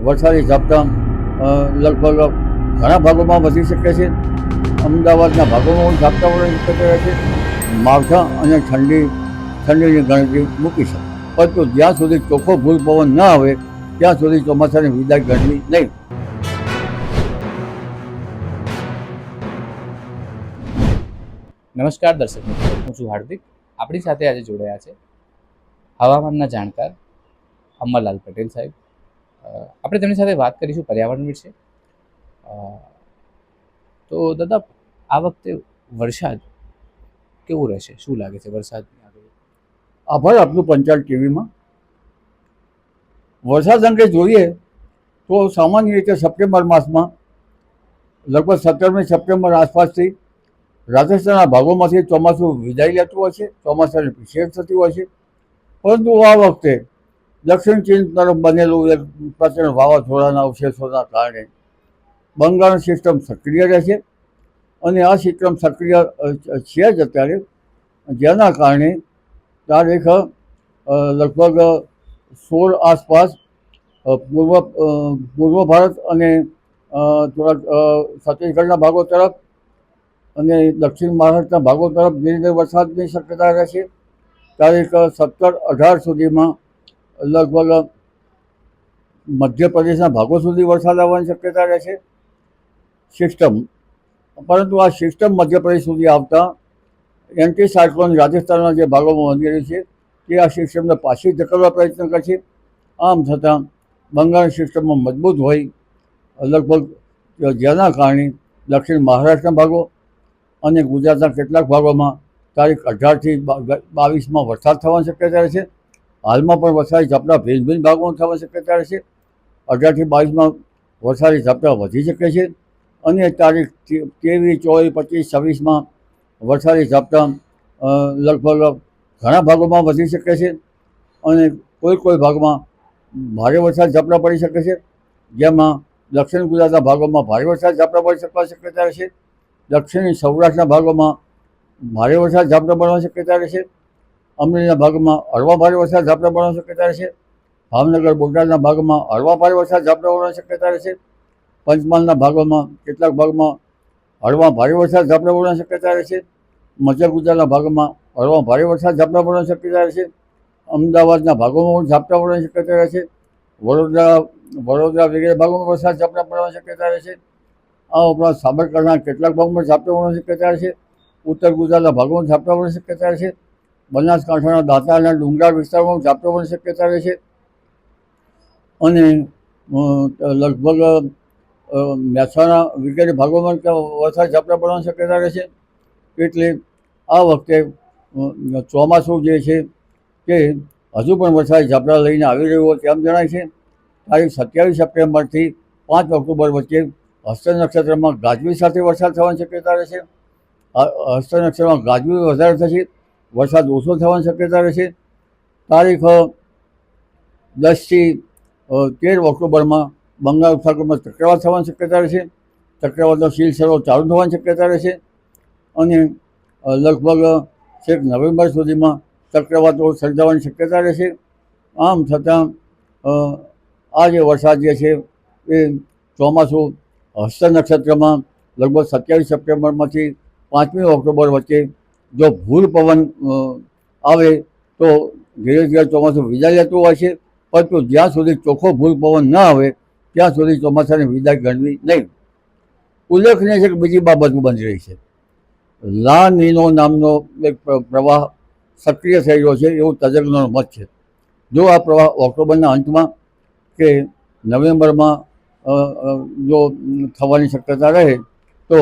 વરસાદી ઝાપટા લગભગ ઘણા ભાગોમાં વધી શકે છે. અમદાવાદના ભાગોમાં ઝાપટા પડવાની શક્યતા રહે છે. માવઠા અને ઠંડીની ગણતરી મૂકી છે, પરંતુ જ્યાં સુધી ચોખ્ખો ભૂલ પવન ન આવે ત્યાં સુધી ચોમાસાની વિદાય ગણવી નહીં. નમસ્કાર દર્શક મિત્રો, હું છું હાર્દિક. આપણી સાથે આજે જોડાયા છે હવામાનના જાણકાર અંબાલાલ પટેલ સાહેબ. આપણે તેમની સાથે વાત કરીશું પર્યાવરણ વિશે. તો દાદા, આ વખતે વરસાદ કેવો રહેશે, શું લાગે છે વરસાદની આગળ? આભાર આપનું પંચાયત ટીવીમાં. વરસાદ અંગે જોઈએ તો સામાન્ય રીતે સપ્ટેમ્બર માસમાં લગભગ 17મી સપ્ટેમ્બર આસપાસથી રાજસ્થાનના ભાગોમાંથી ચોમાસું વિદાય લેતું હોય છે, ચોમાસાની પીછેટ થતી હોય છે. પરંતુ આ વખતે દક્ષિણ ચીન તરફ બનેલું એક પ્રચંડ વાવાઝોડાના અવશેષોના કારણે બંગાળ સિસ્ટમ સક્રિય રહેશે અને આ સિસ્ટમ સક્રિય છે જ અત્યારે, જેના કારણે તારીખ લગભગ 16 આસપાસ પૂર્વ ભારત અને થોડાક છત્તીસગઢના ભાગો તરફ અને દક્ષિણ મહારાષ્ટ્રના ભાગો તરફ ધીરે ધીરે વરસાદની શક્યતા રહેશે. તારીખ 17-18 સુધીમાં લગભગ મધ્યપ્રદેશના ભાગો સુધી વરસાદ આવવાની શક્યતા રહેશે સિસ્ટમ. પરંતુ આ સિસ્ટમ મધ્યપ્રદેશ સુધી આવતા એન્ટી સાયક્લોન રાજસ્થાનના જે ભાગોમાં વધી છે તે આ સિસ્ટમને પાછી ધકેલવા પ્રયત્ન કરશે. આમ છતાં બંગાળ સિસ્ટમમાં મજબૂત હોય લગભગ, જેના કારણે દક્ષિણ મહારાષ્ટ્રના ભાગો અને ગુજરાતના કેટલાક ભાગોમાં તારીખ 18થી 22માં વરસાદ થવાની શક્યતા રહેશે. હાલમાં પણ વરસાદી ઝાપટા ભિન્ન ભિન્ન ભાગોમાં થવાની શક્યતા રહેશે. 18થી 22માં વરસાદી ઝાપટા વધી શકે છે અને તારીખ 23, 24, 25, 26માં વરસાદી ઝાપટા લગભગ ઘણા ભાગોમાં વધી શકે છે અને કોઈ ભાગમાં ભારે વરસાદ ઝાપટા પડી શકે છે, જેમાં દક્ષિણ ગુજરાતના ભાગોમાં ભારે વરસાદ ઝાપટા પડી શકવાની શક્યતા રહેશે. દક્ષિણી સૌરાષ્ટ્રના ભાગોમાં ભારે વરસાદ ઝાપટા પડવાની શક્યતા રહેશે. અમરેલીના ભાગમાં હળવા ભારે વરસાદ ઝાપટા પડવાની શક્યતા રહેશે. ભાવનગર, બોટાદના ભાગમાં હળવા ભારે વરસાદ ઝાપટા પડવાની શક્યતા રહેશે. પંચમહાલના ભાગોમાં કેટલાક ભાગમાં હળવા ભારે વરસાદ ઝાપટા પડવાની શક્યતા રહેશે. મધ્ય ગુજરાતના ભાગમાં હળવા ભારે વરસાદ ઝાપટા પડવાની શક્યતા રહેશે. અમદાવાદના ભાગોમાં પણ ઝાપટા પડવાની શક્યતા રહેશે. વડોદરા વગેરે ભાગોમાં વરસાદ ઝાપટા પડવાની શક્યતા રહેશે. આ ઉપરાંત સાબરકાંઠાના કેટલાક ભાગમાં ઝાપટા પડવાની શક્યતા રહેશે. ઉત્તર ગુજરાતના ભાગોમાં ઝાપટા પડવાની શક્યતા રહેશે. બનાસકાંઠાના દાંતાના ડુંગરાળ વિસ્તારોમાં ઝાપટા પડવાની શક્યતા રહેશે અને લગભગ મહેસાણા વગેરે ભાગોમાં વરસાદ ઝાપટા પડવાની શક્યતા રહેશે. એટલે આ વખતે ચોમાસું જે છે તે હજુ પણ વરસાદી ઝાપટા લઈને આવી રહ્યું હોય તેમ જણાય છે. તારીખ 27 સપ્ટેમ્બરથી 5 ઓક્ટોબર વચ્ચે હસ્ત નક્ષત્રમાં ગાજવીજ સાથે વરસાદ થવાની શક્યતા રહેશે. હસ્ત નક્ષત્રમાં ગાજવીજ વધારે થશે, વરસાદ ઓછો થવાની શક્યતા રહેશે. તારીખ 10થી 13 ઓક્ટોબરમાં બંગાળ ઉપસાગરમાં ચક્રવાત થવાની શક્યતા રહેશે. ચક્રવાતનો સિલસિલો ચાલુ થવાની શક્યતા રહેશે અને લગભગ છેક નવેમ્બર સુધીમાં ચક્રવાતો સર્જાવાની શક્યતા રહેશે. આમ છતાં આ જે વરસાદ જે છે એ ચોમાસું હસ્ત નક્ષત્રમાં લગભગ 27 સપ્ટેમ્બરમાંથી 5મી ઓક્ટોબર વચ્ચે જો ભૂલ પવન આવે તો ધીરે ધીરે ચોમાસું વિદાય લેતું હોય છે, પરંતુ જ્યાં સુધી ચોખ્ખો ભૂલ પવન ન આવે ત્યાં સુધી ચોમાસાની વિદાય ગણવી નહીં. ઉલ્લેખનીય છે કે બીજી બાબત બની રહી છે. લા નીનો નામનો એક પ્રવાહ સક્રિય થઈ રહ્યો છે એવું તજજ્ઞોનો મત છે. જો આ પ્રવાહ ઓક્ટોબરના અંતમાં કે નવેમ્બરમાં જો થવાની શક્યતા રહે તો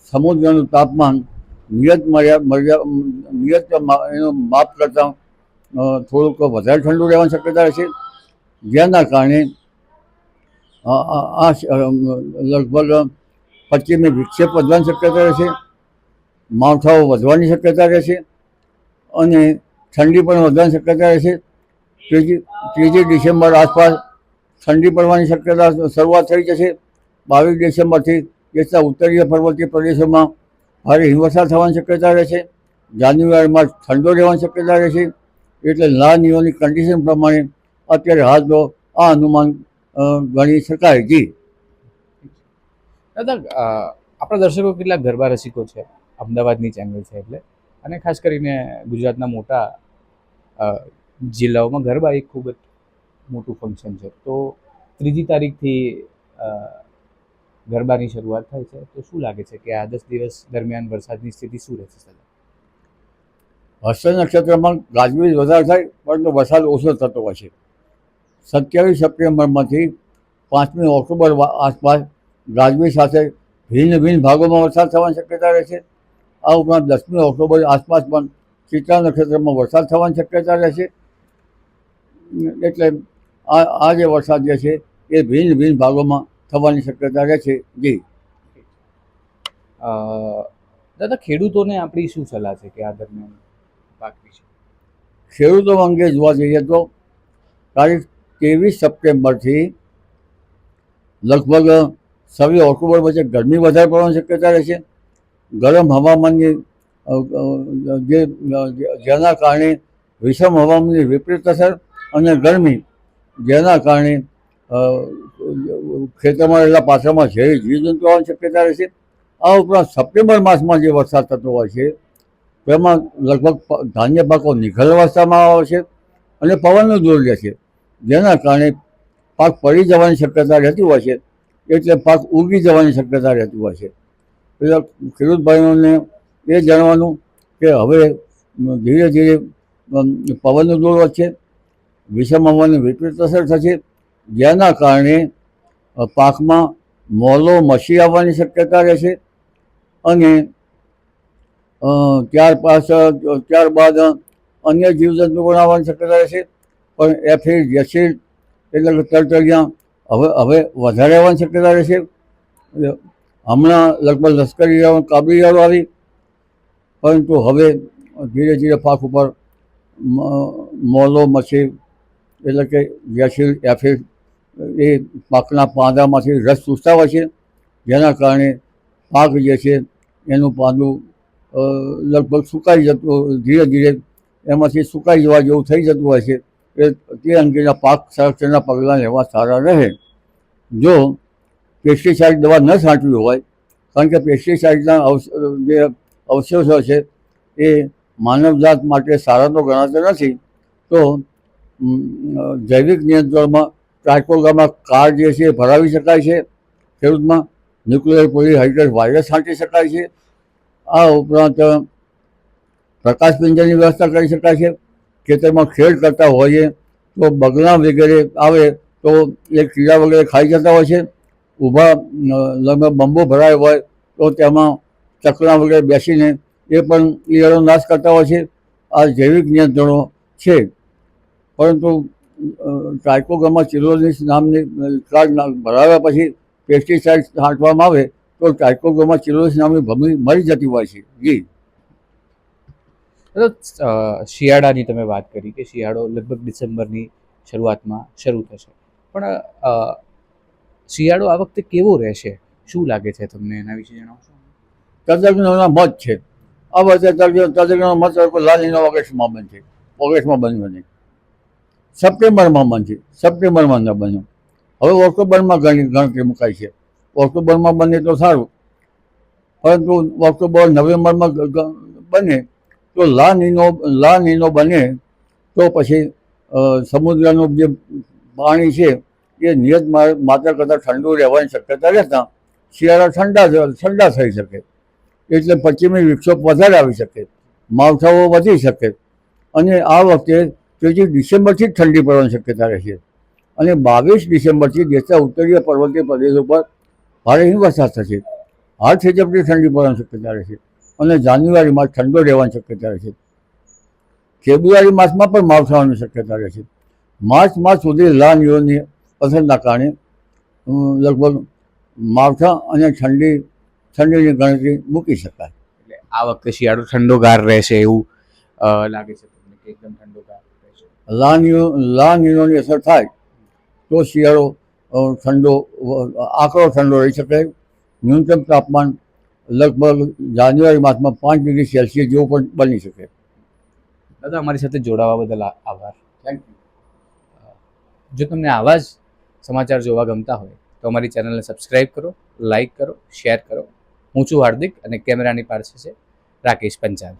સમુદ્રનું તાપમાન નિયત એનું માપ કરતાં થોડુંક વધારે ઠંડુ રહેવાની શક્યતા રહેશે, જેના કારણે આ લગભગ પશ્ચિમી વિક્ષેપ વધવાની શક્યતા રહેશે, માવઠાઓ વધવાની શક્યતા રહેશે અને ઠંડી પણ વધવાની શક્યતા રહેશે. 3 ડિસેમ્બર આસપાસ ઠંડી પડવાની શક્યતા શરૂઆત થઈ જશે. 22 ડિસેમ્બરથી દેશના ઉત્તરીય પર્વતીય પ્રદેશોમાં ભારે હિમવર્ષા થવાની શક્યતા રહેશે. જાન્યુઆરીમાં ઠંડો રહેવાની શક્યતા રહેશે. એટલે લા નિનોની કન્ડિશન પ્રમાણે અત્યારે હાલ તો આ અનુમાન ગણી શકાય. જી. દાદા, આપણા દર્શકો કેટલા ગરબા રસિકો છે, અમદાવાદની ચેનલ છે એટલે, અને ખાસ કરીને ગુજરાતના મોટા જિલ્લાઓમાં ગરબા એક ખૂબ જ મોટું ફંક્શન છે. તો 3જી તારીખથી ગરબાની શરૂઆત થાય છે, તો શું લાગે છે કે આ 10 દિવસ દરમિયાન વરસાદની સ્થિતિ શું રહેશે સર? હસ્ત નક્ષત્રમાં ગાજવીજ વધારે થાય, પરંતુ વરસાદ ઓછો થતો હોય છે. 27 સપ્ટેમ્બરમાંથી 5મી ઓક્ટોબર આસપાસ ગાજવીજ સાથે ભિન્ન ભિન્ન ભાગોમાં વરસાદ થવાની શક્યતા રહે છે. આ ઉપરાંત 10મી ઓક્ટોબર આસપાસ પણ ચિત્રા નક્ષત્રમાં વરસાદ થવાની શક્યતા રહે છે. એટલે આ જે વરસાદ જે છે એ ભિન્ન ભિન્ન ભાગોમાં થવાની શક્યતા રહે છે. જી. દાદા, ખેડૂતોને આપણી શું સલાહ છે કે આ દરમિયાન પાક વિશે? ખેડૂતો અંગે જોવા જઈએ તો તારીખ 23 સપ્ટેમ્બરથી લગભગ 26 ઓક્ટોબર વચ્ચે ગરમી વધારે પડવાની શક્યતા રહે છે. ગરમ હવામાનની જેના કારણે વિષમ હવામાનની વિપરીત અસર અને ગરમી, જેના કારણે ખેતરમાં રહેલા પાત્રમાં ઝેરી જીવજંતુ આવવાની શક્યતા રહે છે. આ ઉપરાંત સપ્ટેમ્બર માસમાં જે વરસાદ થતો હોય છે તેમાં લગભગ ધાન્ય પાકો નિખર અવસ્થામાં આવે છે અને પવનનું જોર રહે છે, જેના કારણે પાક પડી જવાની શક્યતા રહેતી હોય છે. એટલે પાક ઉગી જવાની શક્યતા રહેતી હોય છે. એટલે ખેડૂત ભાઈઓને એ જાણવાનું કે હવે ધીરે ધીરે પવનનું જોર વધશે, વિષમ હવામાનની વિપરીત અસર થશે, જેના કારણે પાકમાં મોલો મસી આવવાની શક્યતા રહેશે. અને ત્યારબાદ અન્ય જીવજંતુ પણ આવવાની શક્યતા રહેશે. પણ એફિડ, એસિડ એટલે કે તરતરિયા હવે વધારે આવવાની શક્યતા રહેશે. હમણાં લગભગ લશ્કરી કાબુલિયાળો આવી, પરંતુ હવે ધીરે ધીરે પાક ઉપર મોલો મસી એટલે કે એસિડ, એફિડ એ પાકના પાંદડામાંથી રસ ચૂસતા હોય છે, જેના કારણે પાક જે છે એનું પાંદડું લગભગ સુકાઈ જતું, ધીરે ધીરે એમાંથી સુકાઈ જવા જેવું થઈ જતું હોય છે. તે અંગેના પાક સંરક્ષણના પગલાં લેવા સારા રહે. જો પેસ્ટિસાઇડ દવા ન છાંટવી હોય, કારણ કે પેસ્ટિસાઇડના જે અવશેષો છે એ માનવજાત માટે સારા તો ગણાતા નથી, તો જૈવિક નિયંત્રણમાં ટ્રાઇકોગ્રામા કાર જે છે એ ભરાવી શકાય છે. ખેડૂતમાં ન્યુક્લિયર પોલીહાઇડ્રેટ વાયરસ છાંટી શકાય છે. આ ઉપરાંત પ્રકાશપિંજરની વ્યવસ્થા કરી શકાય છે. ખેતરમાં ખેડ કરતા હોઈએ તો બગલા વગેરે આવે તો એ કીડા વગેરે ખાઈ જતા હોય છે. ઊભા લગભગ બંબો ભરાયો હોય તો તેમાં ચકલા વગેરે બેસીને એ પણ ઈયળનો નાશ કરતા હોય છે. આ જૈવિક નિયંત્રણો છે. પરંતુ ટ્રાઇકોગ્રામા ચિલોસિસ નામની કાર્ડ ભરાવ્યા પછી પેસ્ટિસાઇડ છાંટવામાં આવે તો ટ્રાઇકોગ્રામા ચિલોસિસ નામની ભમી મરી જતી હોય છે. જી. શિયાળાની તમે વાત કરી કે શિયાળો લગભગ ડિસેમ્બરની શરૂઆતમાં શરૂ થશે, પણ શિયાળો આ વખતે કેવો રહેશે, શું લાગે છે તમને, એના વિશે જણાવશો? તજજ્ઞોના મત છે. આ વખતે તજજ્ઞોનો મત લાલીનો ઓગસ્ટમાં બનશે. ઓગસ્ટમાં બન્યો નહીં, સપ્ટેમ્બરમાં બનશે. સપ્ટેમ્બરમાં ન બન્યો. હવે ઓક્ટોબરમાં ગણતરી મુકાય છે. ઓક્ટોબરમાં બને તો સારું, પરંતુ ઓક્ટોબર નવેમ્બરમાં બને તો લા નીનો બને તો પછી સમુદ્રનું જે પાણી છે એ નિયત માત્રા કરતાં ઠંડુ રહેવાની શક્યતા રહેતા શિયાળા ઠંડા થઈ શકે. એટલે પશ્ચિમી વિક્ષોભ વધારે આવી શકે, માવઠાઓ વધી શકે, અને આ વખતે 3 ડિસેમ્બરથી જ ઠંડી પડવાની શક્યતા રહેશે. અને 22 ડિસેમ્બરથી દેશના ઉત્તરીય પર્વતીય પ્રદેશો પર ભારે હિમવર્ષા થશે. હાડ થીજપથી ઠંડી પડવાની શક્યતા રહેશે. અને જાન્યુઆરીમાં ઠંડો રહેવાની શક્યતા રહેશે. ફેબ્રુઆરી માસમાં પણ માવઠાની શક્યતા રહેશે. માર્ચ માસ સુધી લા નીનોની અસરના કારણે લગભગ માવઠા અને ઠંડીની ગણતરી મૂકી શકાય. એટલે આ વખતે શિયાળો ઠંડોગાર રહેશે એવું લાગે છે તમને કે એકદમ ઠંડોગાર રહેશે? લા નીનોની અસર થાય તો શિયાળો આકરો ઠંડો રહી શકે. ન્યૂનતમ તાપમાન લગભગ જાન્યુઆરી માસમાં 5 ડિગ્રી સેલ્સિયસ જેવું પણ બની શકે. દાદા, અમારી સાથે જોડાવા બદલ આભાર. Thank you. જો તમને આવા જ સમાચાર જોવા ગમતા હોય તો અમારી ચેનલને સબસ્ક્રાઈબ કરો, લાઈક કરો, શેર કરો. હું છું હાર્દિક અને કેમેરાની પાસે છે રાકેશ પંચાલ.